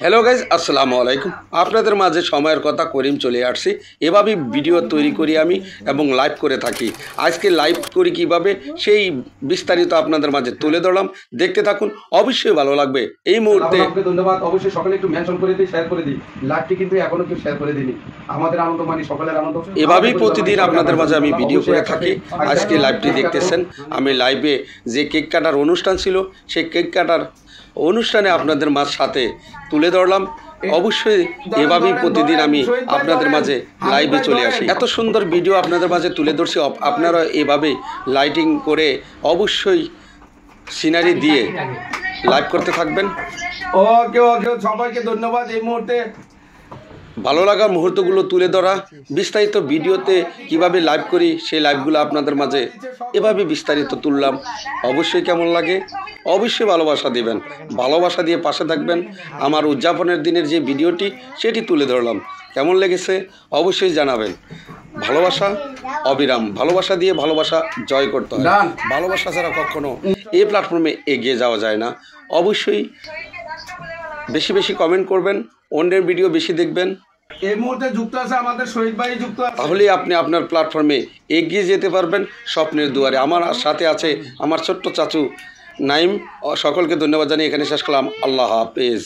Hello guys, আসসালামু আলাইকুম। আপনাদের মাঝে সময়ের কথা করিম চলে আসছি। এভাবেই ভিডিও তৈরি করি আমি এবং লাইভ করে থাকি। আজকে লাইভ করি কিভাবে সেই বিস্তারিত আপনাদের মাঝে তুলে ধরলাম। দেখতে থাকুন, অবশ্যই ভালো লাগবে। এই মুহূর্তে ধন্যবাদ। অবশ্যই সকলে একটু মেনশন করে দিই, শেয়ার করে দিই। লাইভটি কিন্তু এখনো কেউ শেয়ার করে দিনি। আমাদের আনন্দ মানে সকলের আনন্দ। এভাবেই প্রতিদিন আপনাদের মাঝে আমি ভিডিও করে থাকি। আজকে লাইভটি দেখতেছেন। আমি লাইভে যে কেক কাটার অনুষ্ঠান ছিল, সেই কেক কাটার অনুষ্ঠানে আপনাদের সাথে তুলে ধরলাম। অবশ্যই এভাবেই প্রতিদিন আমি আপনাদের মাঝে লাইভে চলে আসি। এত সুন্দর ভিডিও আপনাদের মাঝে তুলে ধরছি। আপনারা এভাবেই লাইটিং করে অবশ্যই সিনারি দিয়ে লাইভ করতে থাকবেন। ওকে ওকে, সবাইকে ধন্যবাদ। এই মুহূর্তে ভালো লাগার মুহূর্তগুলো তুলে ধরা, বিস্তারিত ভিডিওতে কিভাবে লাইভ করি সেই লাইভগুলো আপনাদের মাঝে এভাবে বিস্তারিত তুললাম। অবশ্যই কেমন লাগে অবশ্যই ভালোবাসা দিবেন, ভালোবাসা দিয়ে পাশে থাকবেন। আমার উদযাপনের দিনের যে ভিডিওটি সেটি তুলে ধরলাম, কেমন লেগেছে অবশ্যই জানাবেন। ভালোবাসা অবিরাম, ভালোবাসা দিয়ে ভালোবাসা জয় করতে হয়। ভালোবাসা ছাড়া কখনো এই প্ল্যাটফর্মে এগিয়ে যাওয়া যায় না। অবশ্যই বেশি বেশি কমেন্ট করবেন, অন্যের ভিডিও বেশি দেখবেন। এই মুহূর্তে যুক্ত আছে আমাদের শহীদ ভাই, যুক্ত আছে। তাহলেই আপনি আপনার প্ল্যাটফর্মে এগিয়ে যেতে পারবেন স্বপ্নের দুয়ারে। আমার সাথে আছে আমার ছোট্ট চাচু নাইম। সকলকে ধন্যবাদ জানিয়ে এখানে শেষ করলাম। আল্লাহ হাফেজ।